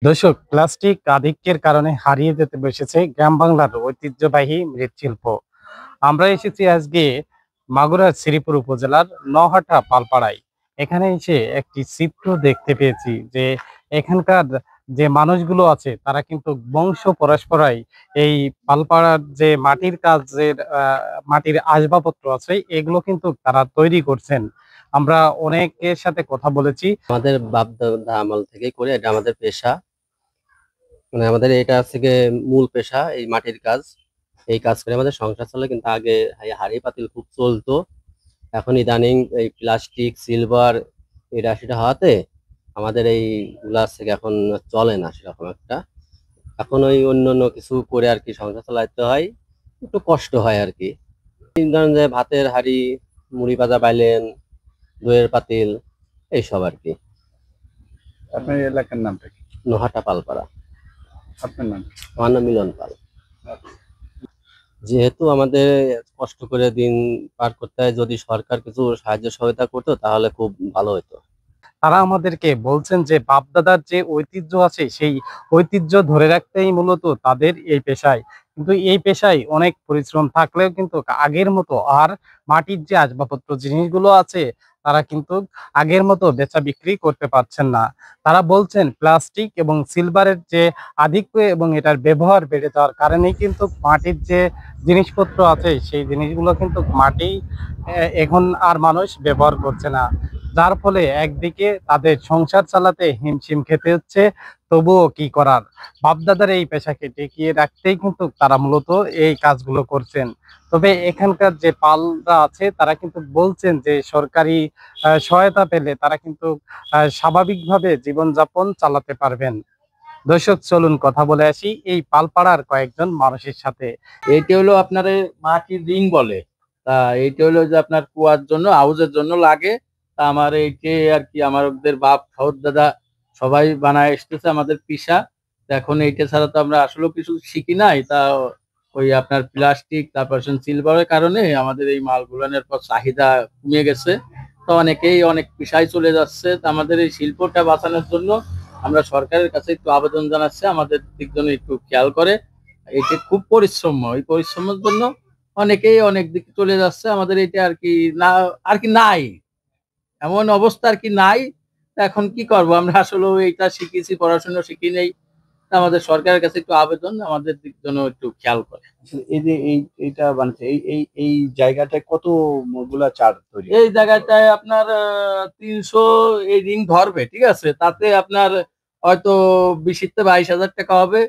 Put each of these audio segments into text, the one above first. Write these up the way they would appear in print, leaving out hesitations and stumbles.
দর্শক, প্লাস্টিক আধিক্যের কারণে হারিয়ে যেতে বসেছে গ্রাম বাংলার ঐতিহ্যবাহী মৃৎশিল্প। আমরা এসেছি আজকে মাগুরার শ্রীপুর উপজেলার নহাটা পালপাড়ায়। এখানে এসে একটি চিত্র দেখতে পেয়েছি যে এখানকার যে মানুষগুলো আছে তারা কিন্তু বংশ পরস্পরাই এই পালপাড়ার যে মাটির কাজের মাটির আসবাবপত্র আছে এগুলো কিন্তু তারা তৈরি করছেন। আমরা অনেকের সাথে কথা বলেছি। আমাদের বাপ দাদা আমল থেকেই করে, এটা আমাদের পেশা। মানে আমাদের এটা থেকে মূল পেশা এই মাটির কাজ। এই কাজ করে আমাদের সংসার চলে। কিন্তু আগে হাঁড়ি পাতিল খুব চলতো। এখন ইদানিং এই প্লাস্টিক সিলভার এটা সেটা হওয়াতে আমাদের এই গ্লাস থেকে এখন চলে না সেরকম একটা। এখন ওই অন্য অন্য কিছু করে আর কি সংসার চালাতে হয়, একটু কষ্ট হয় আর কি। ধরেন যে ভাতের হাঁড়ি, মুড়ি ভাজা বাইলেন, দইয়ের পাতিল, এইসব আর কি। আপনার এলাকার নামটা কি? নোহাটা পালপাড়া। আপনার নাম? আমার নাম মিলন পাল। যেহেতু আমাদের কষ্ট করে দিন পার করতে হয়, যদি সরকার কিছু সাহায্য সহায়তা করতো তাহলে খুব ভালো হতো। তারা আমাদেরকে বলছেন যে বাপদাদার যে ঐতিহ্য আছে সেই ঐতিহ্য ধরে রাখতেই মূলত তাদের এই পেশায়। কিন্তু এই পেশায় অনেক পরিশ্রম থাকলেও কিন্তু আগের মতো আর মাটির যে আসবাবপত্র জিনিসগুলো আছে তারা কিন্তু আগের মতো বেচা বিক্রি করতে পারছেন না। তারা বলছেন প্লাস্টিক এবং সিলভারের যে আধিক্য এবং এটার ব্যবহার বেড়ে যাওয়ার কারণেই কিন্তু মাটির যে জিনিসপত্র আছে সেই জিনিসগুলো কিন্তু মাটি এখন আর মানুষ ব্যবহার করছে না। যার ফলে একদিকে তাদের সংসার চালাতে হিমশিম খেতে হচ্ছে, তবুও কি করার, বাপদাদার এই পেশাকে টিকিয়ে রাখতেই কিন্তু তারা মূলত এই কাজগুলো করছেন। তবে এখানকার যে পালরা আছে তারা কিন্তু বলছেন যে সরকারি সহায়তা পেলে তারা কিন্তু স্বাভাবিকভাবে জীবনযাপন চালাতে পারবেন। দর্শক, চলুন কথা বলে আসি এই পালপাড়ার কয়েকজন মানুষের সাথে। এইটা হলো আপনার মাটির রিং বলে। তা এইটা হলো যে আপনার কুয়ার জন্য, হাউজের জন্য লাগে। তা আমার এইটা আর কি আমাদের বাপ ঠাকুর দাদা সবাই বানায় এসতেছে আমাদের পিসা। তা এখন এইটা ছাড়া তো আমরা আসলেও কিছু শিখি নাই। তা ওই আপনার প্লাস্টিক তারপর সিলভারের কারণে আমাদের এই মালগুলানের পর চাহিদা কমে গেছে। তো অনেকেই অনেক পেশায় চলে যাচ্ছে। তা আমাদের এই শিল্পটা বাঁচানোর জন্য আমরা সরকারের কাছে একটু আবেদন জানাচ্ছি, আমাদের দিক জন্য একটু খেয়াল করে। এটা খুব পরিশ্রম, ওই পরিশ্রমের জন্য অনেকেই অনেক দিকে চলে যাচ্ছে। আমাদের এটা আর কি না, আর কি নাই, এমন অবস্থা আর কি নাই। তা এখন কি করব, আমরা আসলে এইটা শিখেছি, পড়াশোনা শিখি নেই। তা আমাদের সরকারের কাছে একটু আবেদন, আমাদের দিক জন্য একটু খেয়াল করে। এই যে এইটা বানছে, এই জায়গাটায় কত গুলা চার তৈরি? এই জায়গাটায় আপনার 300 এই রিং ধরবে, ঠিক আছে। তাতে আপনার হয়তো 20,000 থেকে 22,000 টাকা হবে।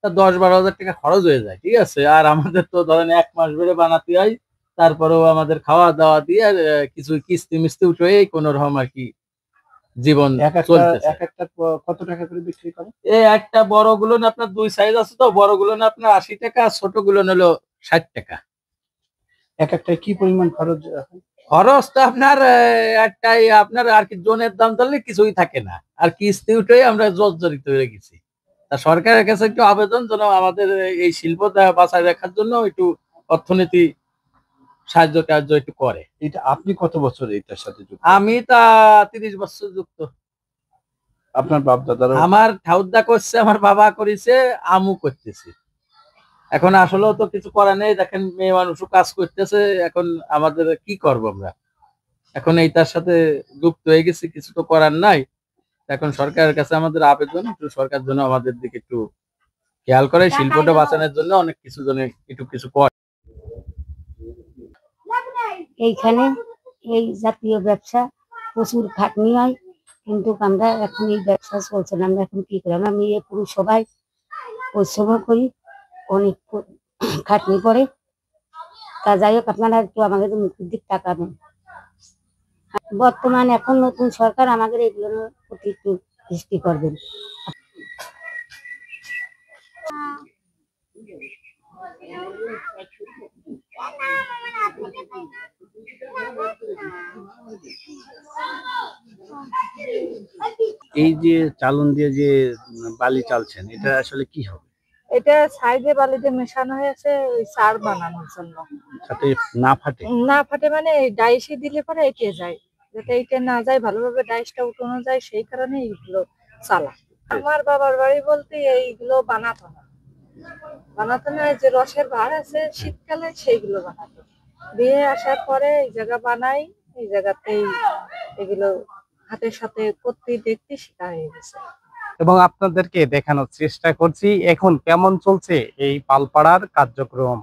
তা 10-12 হাজার টাকা খরচ হয়ে যায়, ঠিক আছে। আর আমাদের তো ধরেন 1 মাস ধরে বানাতে হয়। তারপরেও আমাদের খাওয়া দাওয়া দিয়ে আর কিছু কিস্তি মিস্তি উঠে কোন রকম আর কি জীবন চলতেছে। এক একটা কত টাকা করে বিক্রি করে? এই একটা বড় গুলো না আপনার 2 সাইজ আছে, তো বড় গুলো না আপনার 80 টাকা, আর ছোট গুলো হলো 60 টাকা। এক একটায় কি পরিমাণ খরচ হয়? খরচ তো আপনার একটাই আপনার আর কি জনের দাম ধরলে কিছুই থাকে না, আর কিস্তি উঠে আমরা জর্জরিত হয়ে গেছি। তা সরকারের কাছে একটু আবেদন যেন আমাদের এই শিল্পটা বাঁচায় রাখার জন্য একটু অর্থনীতি সাহায্য টাহায্য একটু করে। এটা আপনি কত বছর এটার সাথে যুক্ত? আমি তা 30 বছর যুক্ত। আপনার বাপ দাদারা? আমার ঠাউদা করছে, আমার বাবা করেছে, আমু করতেছি। এখন আসলেও তো কিছু করার নেই, দেখেন মেয়ে মানুষও কাজ করতেছে। এখন আমাদের কি করব আমরা, এখন এইটার সাথে যুক্ত হয়ে গেছি, কিছু তো করার নাই। এখন সরকারের কাছে আমাদের আবেদন, একটু সরকার জন্য আমাদের দিকে একটু খেয়াল করে, শিল্পটা বাঁচানোর জন্য অনেক কিছু জন্য একটু কিছু করে। এইখানে এই জাতীয় ব্যবসা প্রচুর খাটনি হয়, কিন্তু আমরা এখন এই ব্যবসা চলছে না। আমরা এখন কি করি, আমরা মেয়ে পুরুষ সবাই পরিশ্রম করি, অনেক খাটনি পড়ে। তা যাই হোক, আপনারা একটু আমাদের মুখের দিক তাকাবেন। বর্তমান এখন নতুন সরকার আমাদের এগুলোর প্রতি একটু দৃষ্টি করবেন। এই যে চালন দিয়ে যে বালি চালছেন, এটা আসলে কি হবে? এটা সাইডে বালিতে মেশানো হয়েছে ওই সার বানানোর জন্য, যাতে না ফাটে। না ফাটে মানে ডাইসে দিলে পরে এঁটে যায়, যাতে এটা না যায়, ভালোভাবে ডাইসটা উঠানো যায়, সেই কারণে এইগুলো চালা। আমার বাবার বাড়ি বলতে এইগুলো বানাতো না, এই যে রসের ভাঁড় আছে শীতকালে সেইগুলো বানাতো। বিয়ে আসার পরে এই জায়গা বানাই, এই জায়গাতেই এগুলো হাতের সাথে করতে দেখতে শেখা হয়ে গেছে। এবং আপনাদেরকে দেখানোর চেষ্টা করছি এখন কেমন চলছে এই পালপাড়ার কার্যক্রম।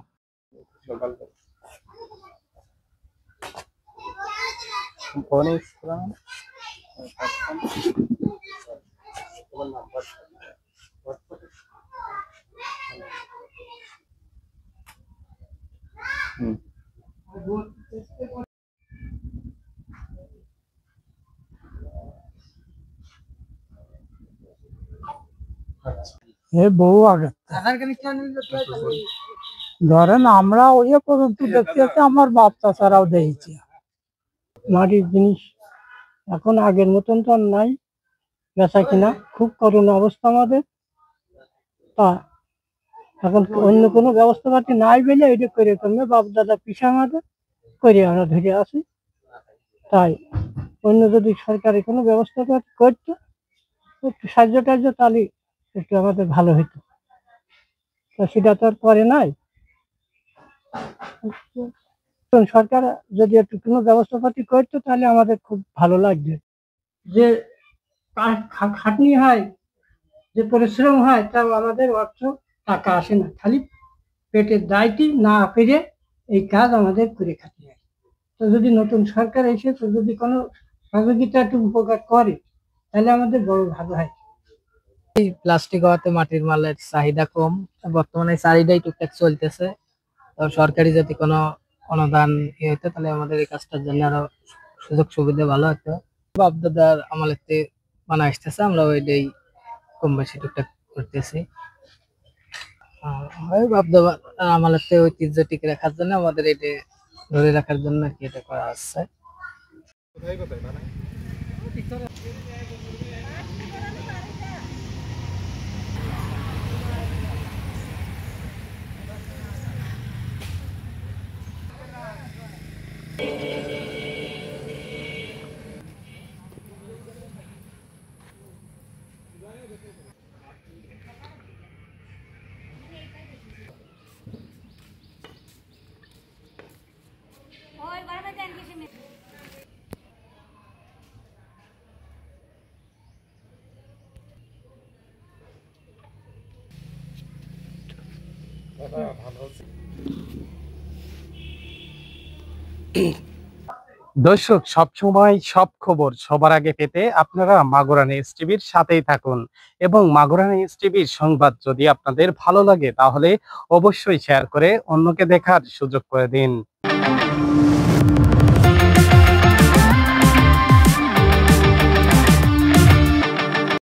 বহু আগে ধরেন আমরা ওই পর্যন্ত দেখতে দেখতে আমার বাপ চাচারাও দেখেছি মাটির জিনিস। এখন আগের মতন তো আর নাই, বেচা কিনা খুব করুণ অবস্থা আমাদের। তা এখন অন্য কোনো ব্যবস্থা পাতি নাই বলে এটা করে কমে বাপ দাদা পিসা আমাদের করে আমরা ধরে আসি। তাই অন্য যদি সরকারি কোনো ব্যবস্থা করতো, একটু সাহায্য টাহ্য, তাহলে একটু আমাদের ভালো হতো। তো সেটা তো আর করে নাই। সরকার যদি একটু কোনো ব্যবস্থা পাতি করতো তাহলে আমাদের খুব ভালো লাগবে। যে খাটনি হয়, যে পরিশ্রম হয়, তাও আমাদের অর্থ টাকা আসে না, খালি পেটের দায়টি না পেরে এই কাজ আমাদের করে খাতে হয়। তো যদি নতুন সরকার এসে তো যদি কোনো সহযোগিতা একটু উপকার করে তাহলে আমাদের বড় ভালো হয়। প্লাস্টিক হওয়াতে মাটির মালের চাহিদা কম, বর্তমানে চাহিদাই টুকটাক চলতেছে। তো সরকারি যদি কোনো অনুদান হইতো তাহলে আমাদের এই কাজটার জন্য আরো সুযোগ সুবিধা ভালো হতো। বাপ দাদার আমলেতে বানা আসতেছে, আমরা ওইটাই কম বেশি টুকটাক করতেছি। ওই বাপ দাদার আমলেতে ঐতিহ্য টিকে রাখার জন্য আমাদের এটা ধরে রাখার জন্য আর কি এটা করা হচ্ছে। দর্শক, সবসময় সব খবর সবার আগে পেতে আপনারা মাগুরা নিউজ টিভির সাথেই থাকুন এবং মাগুরা নিউজ টিভির সংবাদ যদি আপনাদের ভালো লাগে তাহলে অবশ্যই শেয়ার করে অন্যকে দেখার সুযোগ করে দিন।